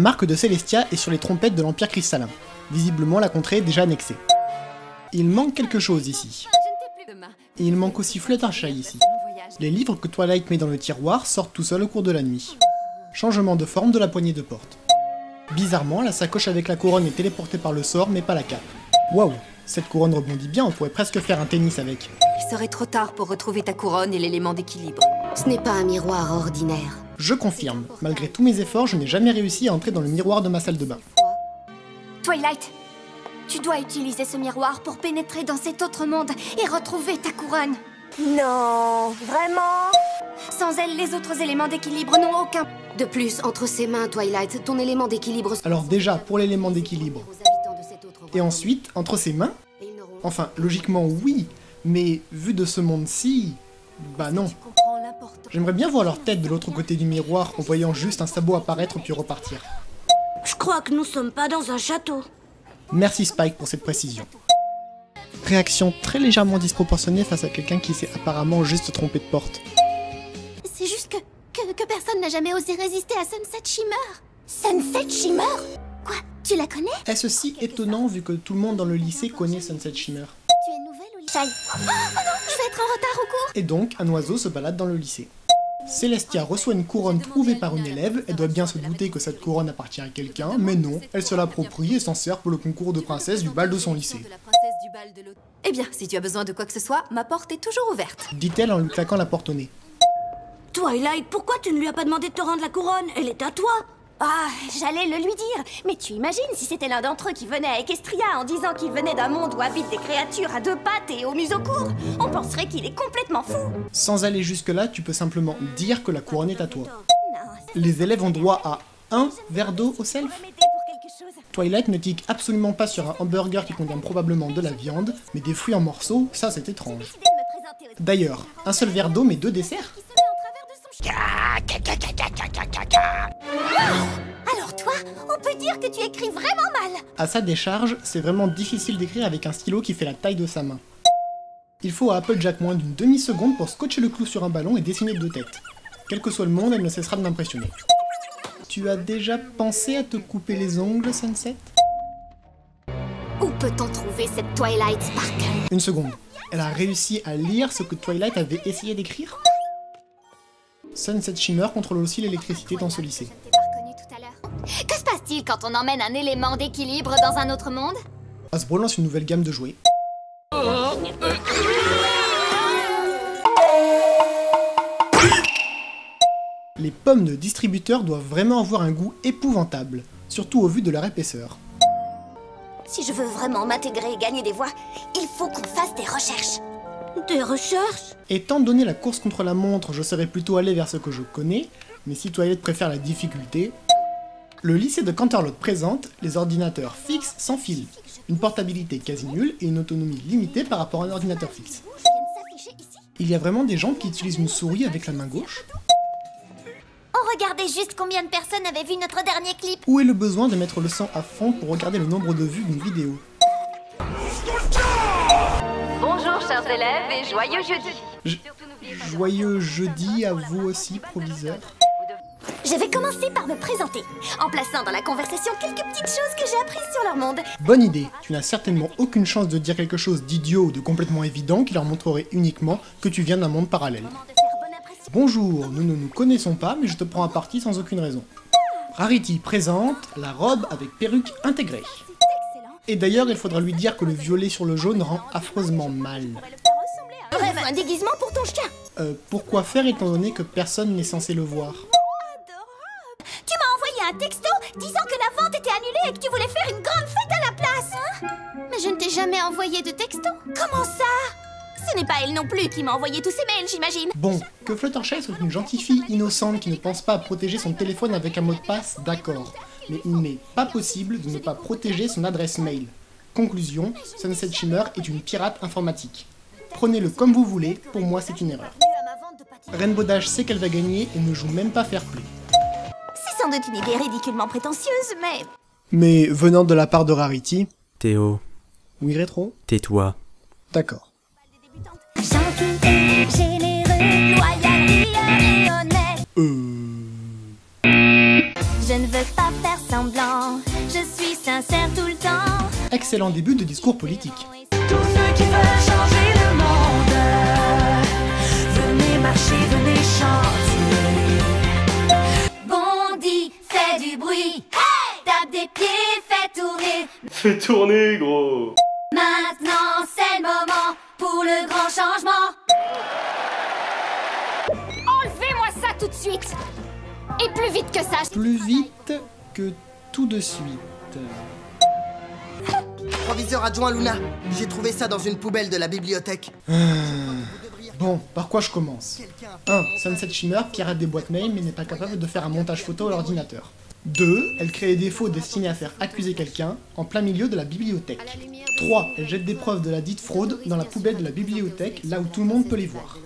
marque de Celestia est sur les trompettes de l'Empire cristallin. Visiblement, la contrée est déjà annexée. Il manque quelque chose ici. Et il manque aussi Fluttershy ici. Les livres que Twilight met dans le tiroir sortent tout seuls au cours de la nuit. Changement de forme de la poignée de porte. Bizarrement, la sacoche avec la couronne est téléportée par le sort, mais pas la cape. Waouh, cette couronne rebondit bien, on pourrait presque faire un tennis avec. Il serait trop tard pour retrouver ta couronne et l'élément d'équilibre. Ce n'est pas un miroir ordinaire. Je confirme, malgré tous mes efforts, je n'ai jamais réussi à entrer dans le miroir de ma salle de bain. Twilight, tu dois utiliser ce miroir pour pénétrer dans cet autre monde et retrouver ta couronne. Non, vraiment? Sans elle, les autres éléments d'équilibre n'ont aucun... De plus, entre ses mains, Twilight, ton élément d'équilibre... Alors déjà, pour l'élément d'équilibre. Et ensuite, entre ses mains? Enfin, logiquement oui, mais vu de ce monde-ci... Bah non. J'aimerais bien voir leur tête de l'autre côté du miroir en voyant juste un sabot apparaître puis repartir. Je crois que nous sommes pas dans un château. Merci Spike pour cette précision. Réaction très légèrement disproportionnée face à quelqu'un qui s'est apparemment juste trompé de porte. C'est juste que personne n'a jamais osé résister à Sunset Shimmer. Sunset Shimmer? Quoi? Tu la connais? Est-ce si étonnant vu que tout le monde dans le lycée connaît Sunset Shimmer? Tu es nouvelle au lycée? Oh non, je vais être en retard au cours. Et donc, un oiseau se balade dans le lycée. Celestia reçoit une couronne trouvée par une élève, elle doit bien se douter que cette couronne appartient à quelqu'un, mais non, elle se l'approprie et s'en sert pour le concours de princesse du bal de son lycée. Eh bien, si tu as besoin de quoi que ce soit, ma porte est toujours ouverte. Dit-elle en lui claquant la porte au nez. Twilight, pourquoi tu ne lui as pas demandé de te rendre la couronne? Elle est à toi. Ah, j'allais le lui dire. Mais tu imagines si c'était l'un d'entre eux qui venait à Equestria en disant qu'il venait d'un monde où habitent des créatures à deux pattes et au museau court? On penserait qu'il est complètement fou. Sans aller jusque-là, tu peux simplement dire que la couronne est à toi. Les élèves ont droit à un verre d'eau au self. Twilight ne tique absolument pas sur un hamburger qui contient probablement de la viande, mais des fruits en morceaux, ça c'est étrange. D'ailleurs, un seul verre d'eau mais deux desserts? Alors toi, on peut dire que tu écris vraiment mal. À sa décharge, c'est vraiment difficile d'écrire avec un stylo qui fait la taille de sa main. Il faut à Applejack moins d'une demi-seconde pour scotcher le clou sur un ballon et dessiner deux têtes. Quel que soit le monde, elle ne cessera de m'impressionner. Tu as déjà pensé à te couper les ongles, Sunset? Où peut-on trouver cette Twilight Sparkle? Une seconde. Elle a réussi à lire ce que Twilight avait essayé d'écrire? Sunset Shimmer contrôle aussi l'électricité dans ce lycée. Que se passe-t-il quand on emmène un élément d'équilibre dans un autre monde? Hasbro lance une nouvelle gamme de jouets. Les pommes de distributeur doivent vraiment avoir un goût épouvantable, surtout au vu de leur épaisseur. Si je veux vraiment m'intégrer et gagner des voix, il faut qu'on fasse des recherches. Des recherches? Étant donné la course contre la montre, je serais plutôt allé vers ce que je connais, mais si Twilight préfère la difficulté... Le lycée de Canterlot présente les ordinateurs fixes sans fil, une portabilité quasi nulle et une autonomie limitée par rapport à un ordinateur fixe. Il y a vraiment des gens qui utilisent une souris avec la main gauche? On regardait juste combien de personnes avaient vu notre dernier clip. Où est le besoin de mettre le sang à fond pour regarder le nombre de vues d'une vidéo? Bonjour chers élèves et joyeux jeudi. Joyeux jeudi à vous aussi, proviseur. Je vais commencer par me présenter, en plaçant dans la conversation quelques petites choses que j'ai apprises sur leur monde. Bonne idée, tu n'as certainement aucune chance de dire quelque chose d'idiot ou de complètement évident qui leur montrerait uniquement que tu viens d'un monde parallèle. Bonjour, nous ne nous connaissons pas, mais je te prends à partie sans aucune raison. Rarity présente la robe avec perruque intégrée. Et d'ailleurs, il faudra lui dire que le violet sur le jaune rend affreusement mal. Bref, un déguisement pour ton chien. Pourquoi faire étant donné que personne n'est censé le voir? Tu m'as envoyé un texto disant que la vente était annulée et que tu voulais faire une grande fête à la place, hein? Mais je ne t'ai jamais envoyé de texto. Comment ça? Ce n'est pas elle non plus qui m'a envoyé tous ces mails, j'imagine. Bon, que Fluttershy soit une gentille fille innocente qui ne pense pas à protéger son téléphone avec un mot de passe, d'accord. Mais il n'est pas possible de ne pas protéger son adresse mail. Conclusion, Sunset Shimmer est une pirate informatique. Prenez-le comme vous voulez, pour moi c'est une erreur. Rainbow Dash sait qu'elle va gagner et ne joue même pas fair play. C'est sans doute une idée ridiculement prétentieuse, mais... Mais venant de la part de Rarity... Théo, Oui, Rétro? tais-toi. D'accord. Gentil, généreux, loyal et honnête. Je ne veux pas faire semblant, je suis sincère tout le temps. Excellent début de discours politique. Tous ceux qui veulent changer le monde, venez marcher, venez chanter. Bondis, fais du bruit, hey, tape des pieds, fais tourner. Fais tourner, gros. Maintenant c'est le moment pour le grand changement. Enlevez-moi ça tout de suite. Et plus vite que ça. Plus vite que tout de suite. Proviseur adjoint Luna, j'ai trouvé ça dans une poubelle de la bibliothèque. Bon, par quoi je commence? 1. Sunset Shimmer qui arrête des boîtes mail mais n'est pas capable de faire un montage photo à l'ordinateur. 2. Elle crée des défauts destinés à faire accuser quelqu'un en plein milieu de la bibliothèque. 3. Elle jette des preuves de la dite fraude dans la poubelle de la bibliothèque là où tout le monde peut les voir.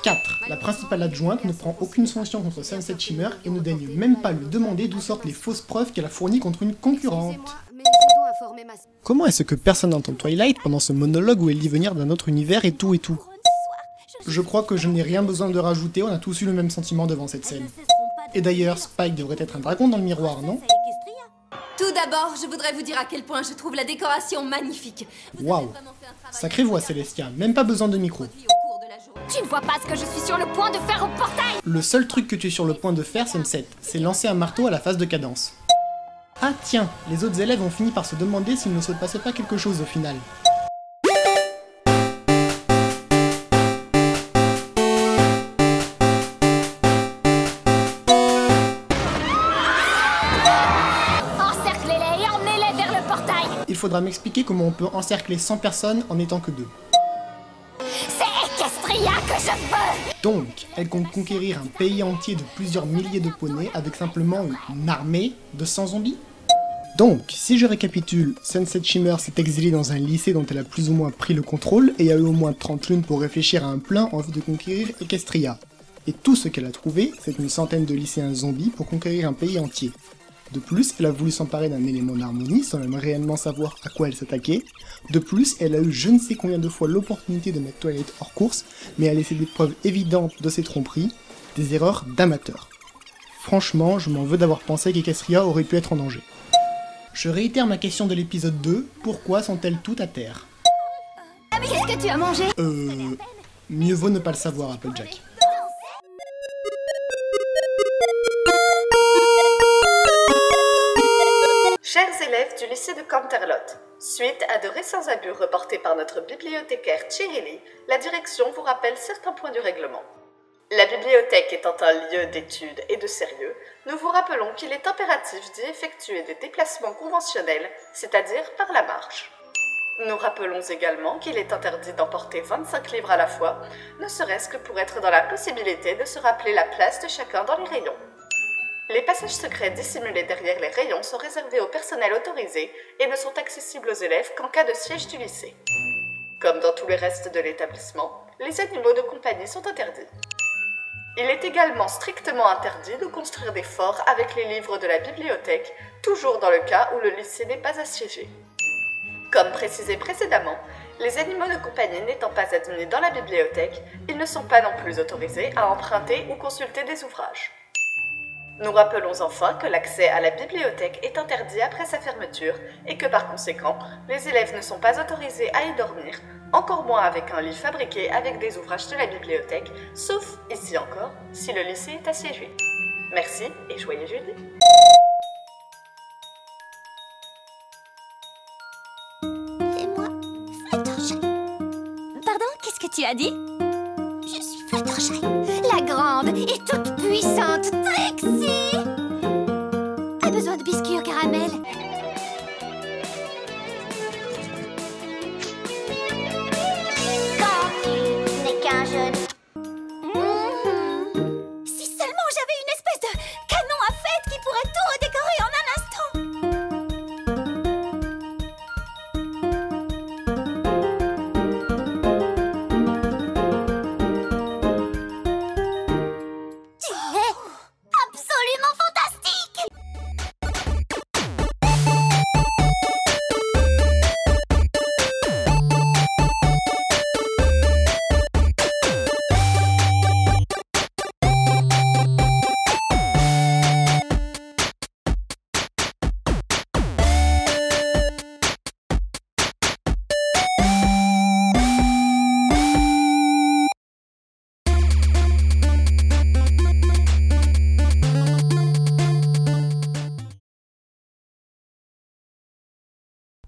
4. La principale adjointe ne prend aucune sanction contre Sunset Shimmer et ne daigne même pas lui demander d'où sortent les fausses preuves qu'elle a fournies contre une concurrente. Comment est-ce que personne n'entend Twilight pendant ce monologue où elle dit venir d'un autre univers et tout et tout? Je crois que je n'ai rien besoin de rajouter, on a tous eu le même sentiment devant cette scène. Et d'ailleurs, Spike devrait être un dragon dans le miroir, non? Tout d'abord, je voudrais vous dire à quel point je trouve la décoration magnifique. Waouh! Sacrée voix, Célestia, même pas besoin de micro. Tu ne vois pas ce que je suis sur le point de faire au portail. Le seul truc que tu es sur le point de faire, Sunset, c'est lancer un marteau à la phase de cadence. Ah tiens, les autres élèves ont fini par se demander s'il ne se passait pas quelque chose au final. Encerclez-les et emmenez-les vers le portail. Il faudra m'expliquer comment on peut encercler 100 personnes en étant que 2. C'est Equestria que je veux. Donc, elle compte conquérir un pays entier de plusieurs milliers de poneys avec simplement une armée de 100 zombies? Donc, si je récapitule, Sunset Shimmer s'est exilée dans un lycée dont elle a plus ou moins pris le contrôle et a eu au moins 30 lunes pour réfléchir à un plan en vue de conquérir Equestria. Et tout ce qu'elle a trouvé, c'est une centaine de lycéens zombies pour conquérir un pays entier. De plus, elle a voulu s'emparer d'un élément d'harmonie sans même réellement savoir à quoi elle s'attaquait. De plus, elle a eu je ne sais combien de fois l'opportunité de mettre Twilight hors course, mais a laissé des preuves évidentes de ses tromperies, des erreurs d'amateur. Franchement, je m'en veux d'avoir pensé qu'Equestria aurait pu être en danger. Je réitère ma question de l'épisode 2, pourquoi sont-elles toutes à terre? Ah mais qu'est-ce que tu as mangé? Mieux vaut ne pas le savoir, Applejack. Chers élèves du lycée de Canterlot, suite à de récents abus reportés par notre bibliothécaire Chirili, la direction vous rappelle certains points du règlement. La bibliothèque étant un lieu d'étude et de sérieux, nous vous rappelons qu'il est impératif d'y effectuer des déplacements conventionnels, c'est-à-dire par la marche. Nous rappelons également qu'il est interdit d'emporter 25 livres à la fois, ne serait-ce que pour être dans la possibilité de se rappeler la place de chacun dans les rayons. Les passages secrets dissimulés derrière les rayons sont réservés au personnel autorisé et ne sont accessibles aux élèves qu'en cas de siège du lycée. Comme dans tous les restes de l'établissement, les animaux de compagnie sont interdits. Il est également strictement interdit de construire des forts avec les livres de la bibliothèque, toujours dans le cas où le lycée n'est pas assiégé. Comme précisé précédemment, les animaux de compagnie n'étant pas admis dans la bibliothèque, ils ne sont pas non plus autorisés à emprunter ou consulter des ouvrages. Nous rappelons enfin que l'accès à la bibliothèque est interdit après sa fermeture et que par conséquent, les élèves ne sont pas autorisés à y dormir, encore moins avec un lit fabriqué avec des ouvrages de la bibliothèque, sauf, ici encore, si le lycée est assiégé. Merci et joyeux jeudi. Et moi, Fluttershy. Pardon, qu'est-ce que tu as dit? Je suis Fluttershy, la grande et toute puissante Trixie. A besoin de biscuits au caramel. Quand tu n'es qu'un jeune. Si seulement j'avais une espèce de canon à fête qui pourrait tout redécorer en un instant. Tu es absolument fantastique!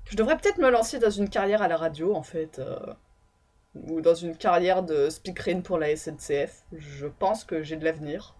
Je devrais peut-être me lancer dans une carrière à la radio, en fait. Ou dans une carrière de speakerine pour la SNCF. Je pense que j'ai de l'avenir.